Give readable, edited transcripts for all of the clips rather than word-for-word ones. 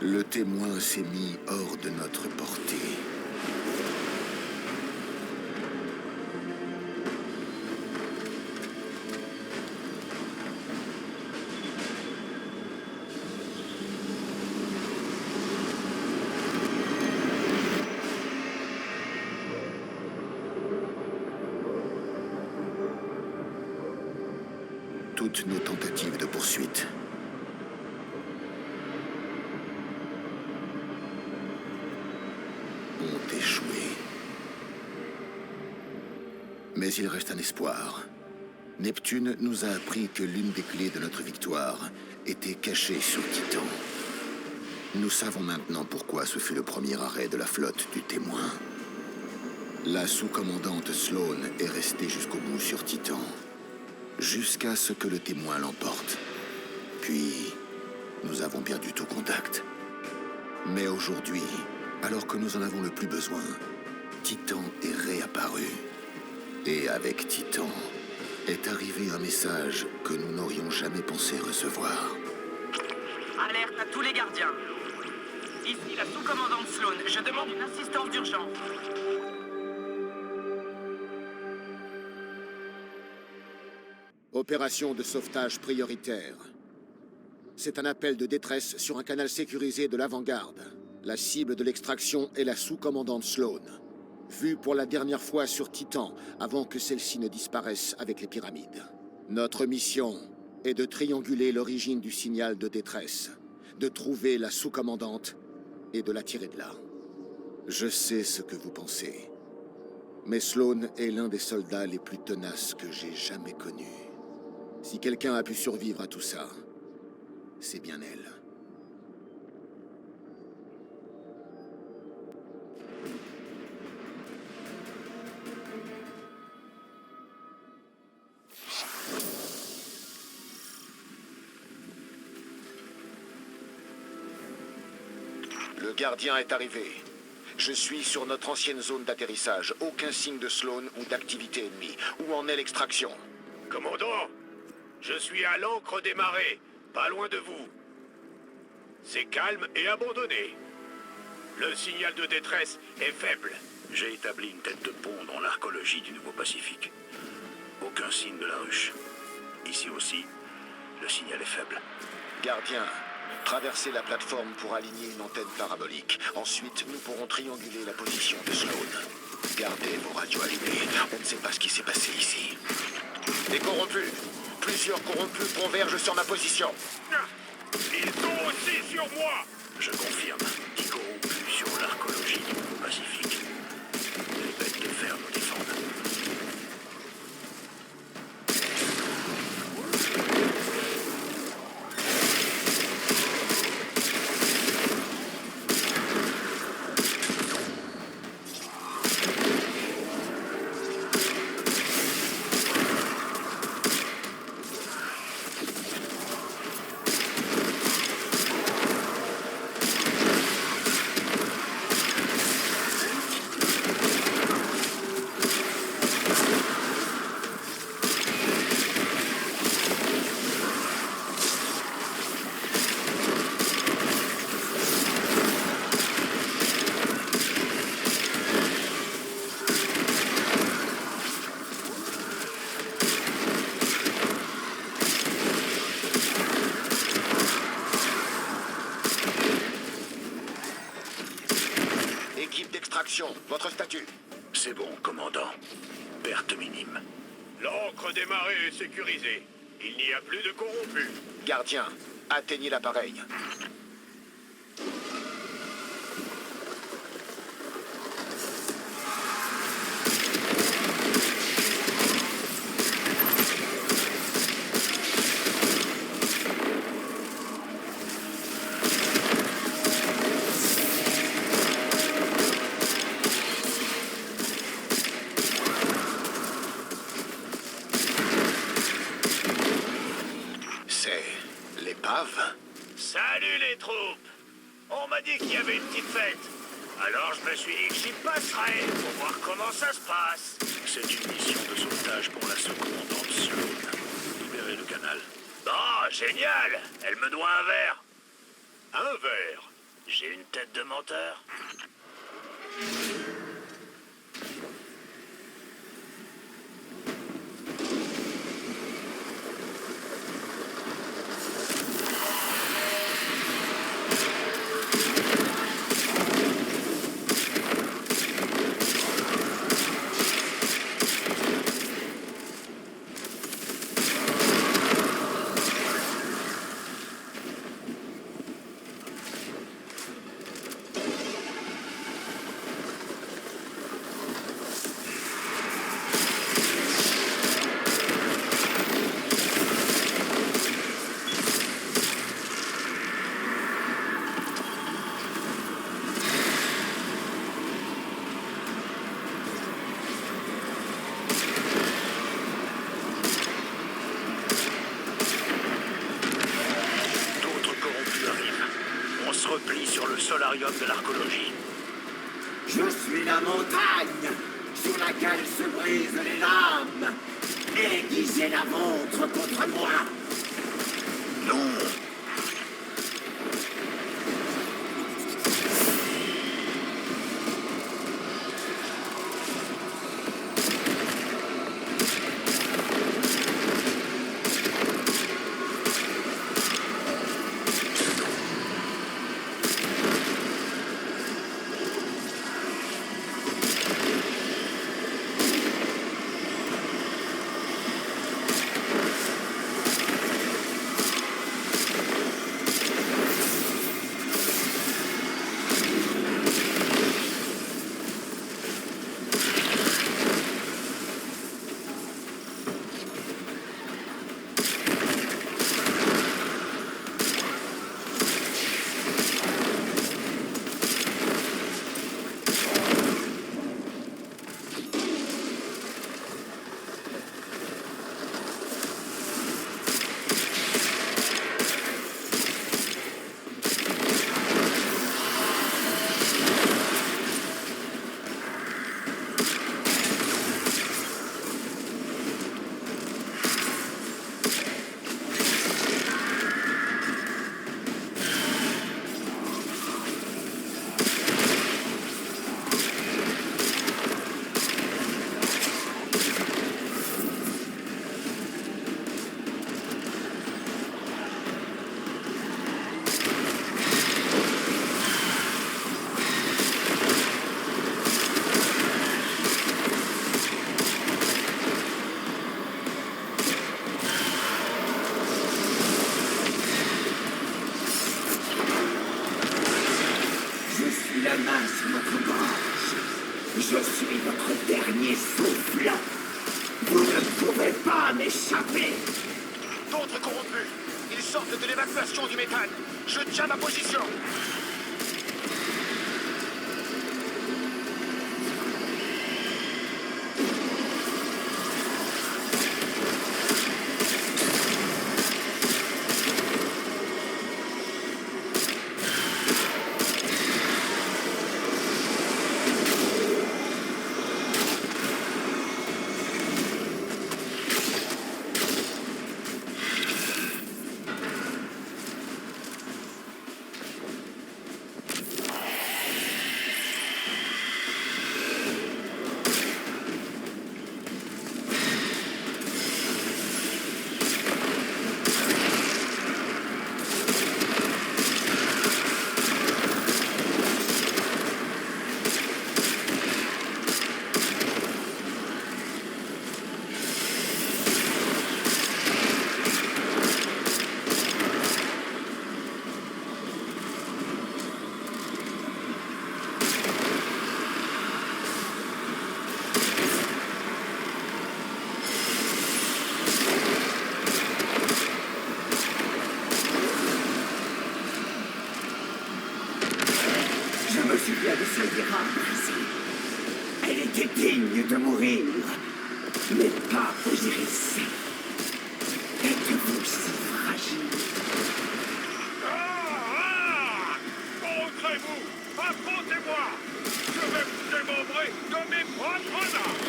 Le témoin s'est mis hors de notre portée. Toutes nos tentatives de poursuite ont échoué. Mais il reste un espoir. Neptune nous a appris que l'une des clés de notre victoire était cachée sur Titan. Nous savons maintenant pourquoi ce fut le premier arrêt de la flotte du témoin. La sous-commandante Sloane est restée jusqu'au bout sur Titan, jusqu'à ce que le témoin l'emporte. Puis, nous avons perdu tout contact. Mais aujourd'hui, alors que nous en avons le plus besoin, Titan est réapparu. Et avec Titan, est arrivé un message que nous n'aurions jamais pensé recevoir. Alerte à tous les gardiens. Ici la sous-commandante Sloane. Je demande une assistance d'urgence. Opération de sauvetage prioritaire. C'est un appel de détresse sur un canal sécurisé de l'avant-garde. La cible de l'extraction est la sous-commandante Sloane. Vue pour la dernière fois sur Titan, avant que celle-ci ne disparaisse avec les pyramides. Notre mission est de trianguler l'origine du signal de détresse, de trouver la sous-commandante et de la tirer de là. Je sais ce que vous pensez, mais Sloane est l'un des soldats les plus tenaces que j'ai jamais connus. Si quelqu'un a pu survivre à tout ça, c'est bien elle. Le gardien est arrivé. Je suis sur notre ancienne zone d'atterrissage. Aucun signe de Sloane ou d'activité ennemie. Où en est l'extraction? Commandant, je suis à l'ancre des marées, pas loin de vous. C'est calme et abandonné. Le signal de détresse est faible. J'ai établi une tête de pont dans l'archéologie du Nouveau-Pacifique. Aucun signe de la ruche. Ici aussi, le signal est faible. Gardien, traversez la plateforme pour aligner une antenne parabolique. Ensuite, nous pourrons trianguler la position de Sloane. Gardez vos radios allumées. On ne sait pas ce qui s'est passé ici. Des corrompus. Plusieurs corrompus convergent sur ma position. Ils sont aussi sur moi. Je confirme. 10 corrompus sur l'archéologie du Nouveau-Pacifique. Les bêtes de fer nous défendent. Votre statut? C'est bon, commandant. Perte minime. L'ancre des marées est sécurisée. Il n'y a plus de corrompus. Gardien, atteignez l'appareil. Salut les troupes! On m'a dit qu'il y avait une petite fête. Alors je me suis dit que j'y passerai pour voir comment ça se passe. C'est une mission de sauvetage pour la sous-commandante Sloane. Libérez le canal. Oh, génial! Elle me doit un verre. Un verre? J'ai une tête de menteur. Repli sur le solarium de l'archéologie. Je suis la montagne sur laquelle se brisent les lames. Aiguisez la vôtre contre moi. Non. La main sur votre gorge. Je suis votre dernier souffle. Vous ne pouvez pas m'échapper. D'autres corrompus. Ils sortent de l'évacuation du méthane. Je tiens ma position. De celle d'Iran, elle était digne de mourir, mais pas Osiris. Êtes-vous si fragile? Montrez-vous! Affrontez-moi! Je vais vous démembrer de mes propres armes!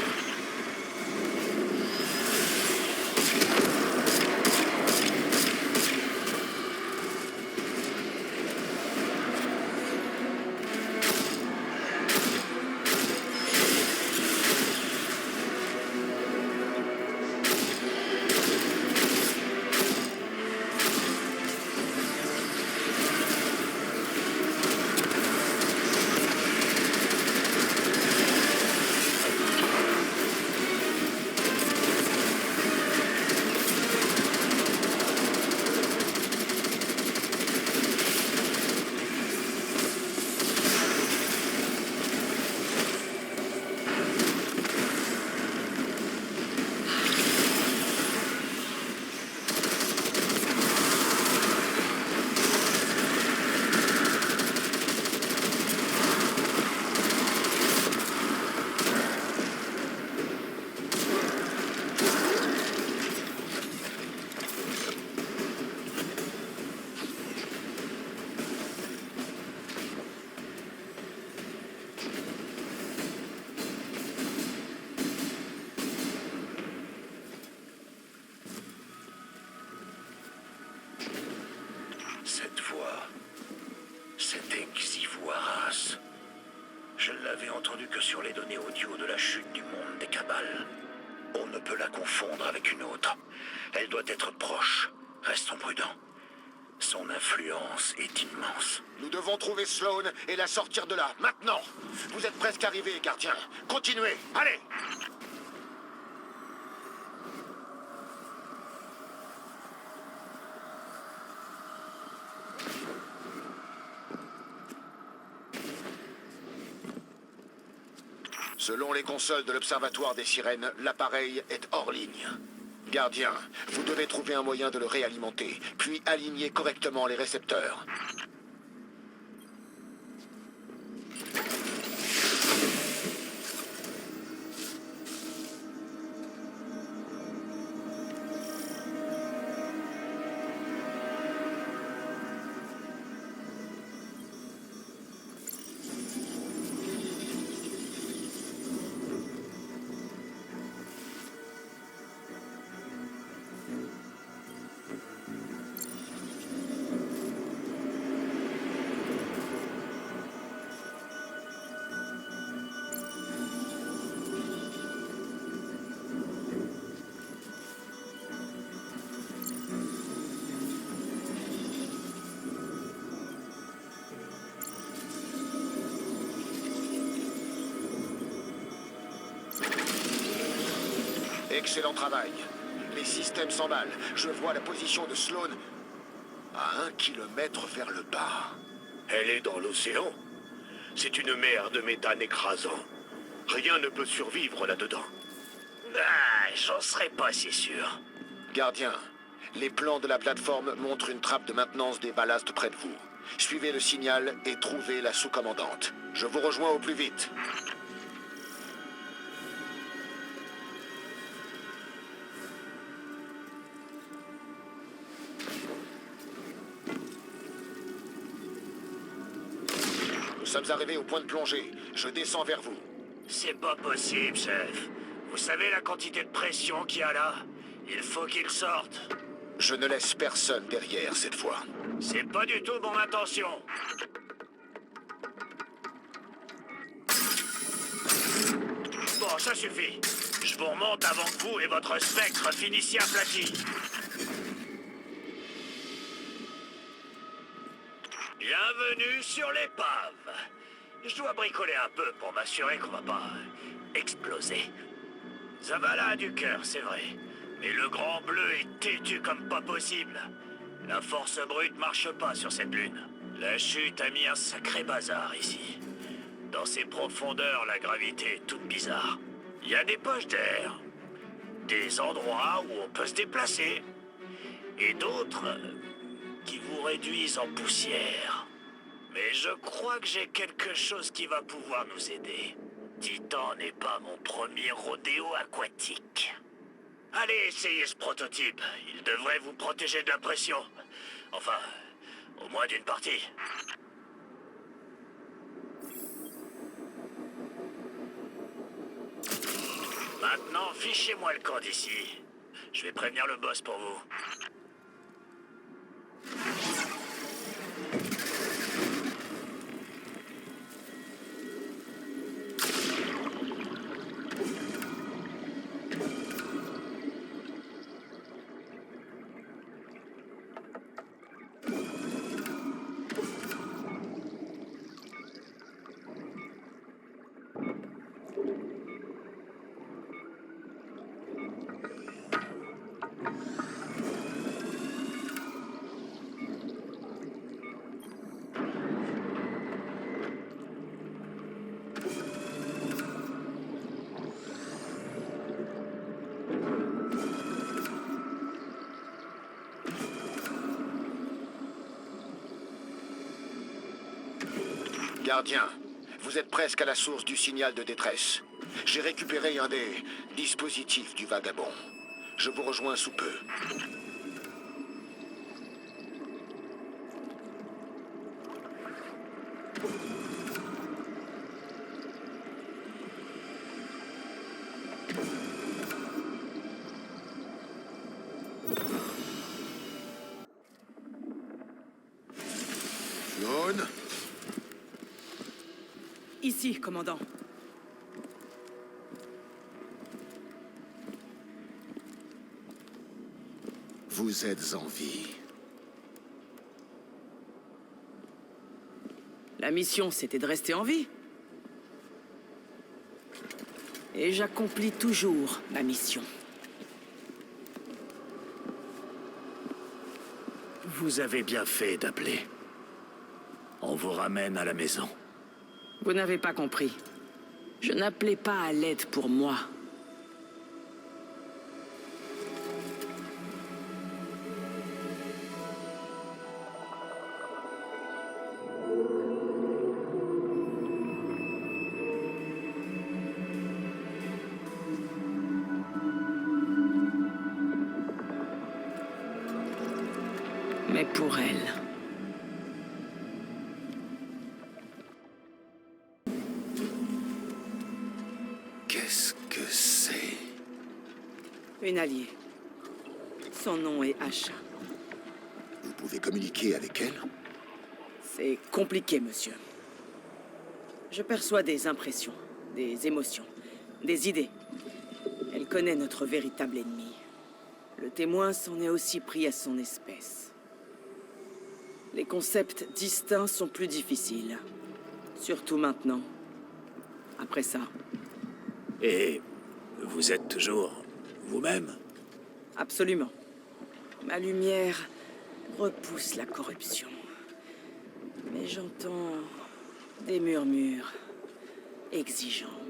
toi. Cet Exivoaras. Je ne l'avais entendu que sur les données audio de la chute du monde des Cabales. On ne peut la confondre avec une autre. Elle doit être proche. Restons prudents. Son influence est immense. Nous devons trouver Sloan et la sortir de là, maintenant. Vous êtes presque arrivés, gardien. Continuez, allez. Selon les consoles de l'Observatoire des Sirènes, l'appareil est hors ligne. Gardien, vous devez trouver un moyen de le réalimenter, puis aligner correctement les récepteurs. Excellent travail. Les systèmes s'emballent. Je vois la position de Sloan à 1 kilomètre vers le bas. Elle est dans l'océan. C'est une mer de méthane écrasant. Rien ne peut survivre là-dedans. Ah, j'en serais pas si sûr. Gardien, les plans de la plateforme montrent une trappe de maintenance des ballasts près de vous. Suivez le signal et trouvez la sous-commandante. Je vous rejoins au plus vite. Nous sommes arrivés au point de plongée. Je descends vers vous. C'est pas possible, chef. Vous savez la quantité de pression qu'il y a là? Il faut qu'il sorte. Je ne laisse personne derrière cette fois. C'est pas du tout mon intention. Bon, ça suffit. Je vous remonte avant que vous et votre spectre finissiez aplati. Bienvenue sur l'épave. Je dois bricoler un peu pour m'assurer qu'on va pas exploser. Zavala a du cœur, c'est vrai. Mais le grand bleu est têtu comme pas possible. La force brute marche pas sur cette lune. La chute a mis un sacré bazar ici. Dans ces profondeurs, la gravité est toute bizarre. Il y a des poches d'air, des endroits où on peut se déplacer, et d'autres qui vous réduisent en poussière. Mais je crois que j'ai quelque chose qui va pouvoir nous aider. Titan n'est pas mon premier rodéo aquatique. Allez, essayez ce prototype. Il devrait vous protéger de la pression. Enfin, au moins d'une partie. Maintenant, fichez-moi le camp d'ici. Je vais prévenir le boss pour vous. Gardien, vous êtes presque à la source du signal de détresse. J'ai récupéré un des dispositifs du vagabond. Je vous rejoins sous peu. Ici, commandant. Vous êtes en vie. La mission, c'était de rester en vie. Et j'accomplis toujours ma mission. Vous avez bien fait d'appeler. On vous ramène à la maison. Vous n'avez pas compris. Je n'appelais pas à l'aide pour moi. Mais pour elle. Qu'est-ce que c'est? Une alliée. Son nom est Asha. Vous pouvez communiquer avec elle? C'est compliqué, monsieur. Je perçois des impressions, des émotions, des idées. Elle connaît notre véritable ennemi. Le témoin s'en est aussi pris à son espèce. Les concepts distincts sont plus difficiles. Surtout maintenant. Après ça. Et vous êtes toujours vous-même? Absolument. Ma lumière repousse la corruption. Mais j'entends des murmures exigeants.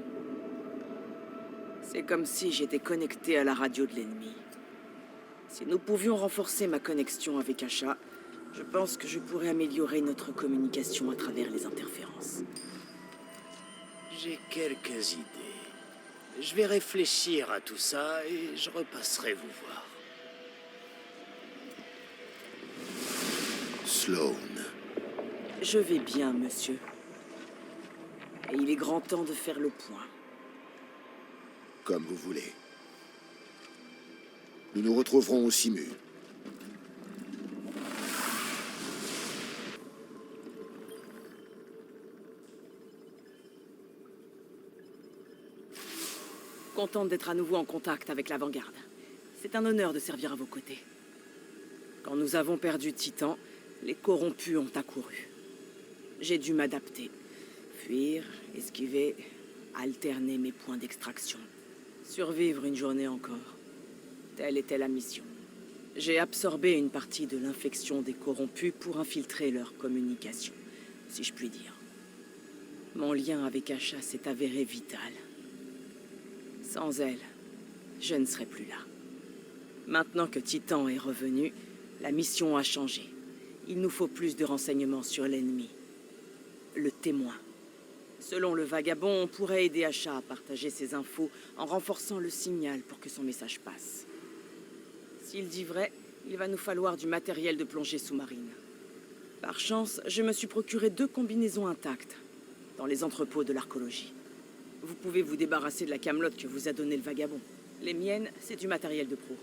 C'est comme si j'étais connecté à la radio de l'ennemi. Si nous pouvions renforcer ma connexion avec Asha, je pense que je pourrais améliorer notre communication à travers les interférences. J'ai quelques idées. Je vais réfléchir à tout ça et je repasserai vous voir. Sloan. Je vais bien, monsieur. Et il est grand temps de faire le point. Comme vous voulez. Nous nous retrouverons au Simu. Contente d'être à nouveau en contact avec l'avant-garde. C'est un honneur de servir à vos côtés. Quand nous avons perdu Titan, les corrompus ont accouru. J'ai dû m'adapter. Fuir, esquiver, alterner mes points d'extraction. Survivre une journée encore. Telle était la mission. J'ai absorbé une partie de l'infection des corrompus pour infiltrer leur communication, si je puis dire. Mon lien avec Asha s'est avéré vital. Sans elle, je ne serais plus là. Maintenant que Titan est revenu, la mission a changé. Il nous faut plus de renseignements sur l'ennemi. Le témoin. Selon le vagabond, on pourrait aider Asha à partager ses infos en renforçant le signal pour que son message passe. S'il dit vrai, il va nous falloir du matériel de plongée sous-marine. Par chance, je me suis procuré 2 combinaisons intactes dans les entrepôts de l'archéologie. Vous pouvez vous débarrasser de la camelote que vous a donnée le vagabond. Les miennes, c'est du matériel de pro.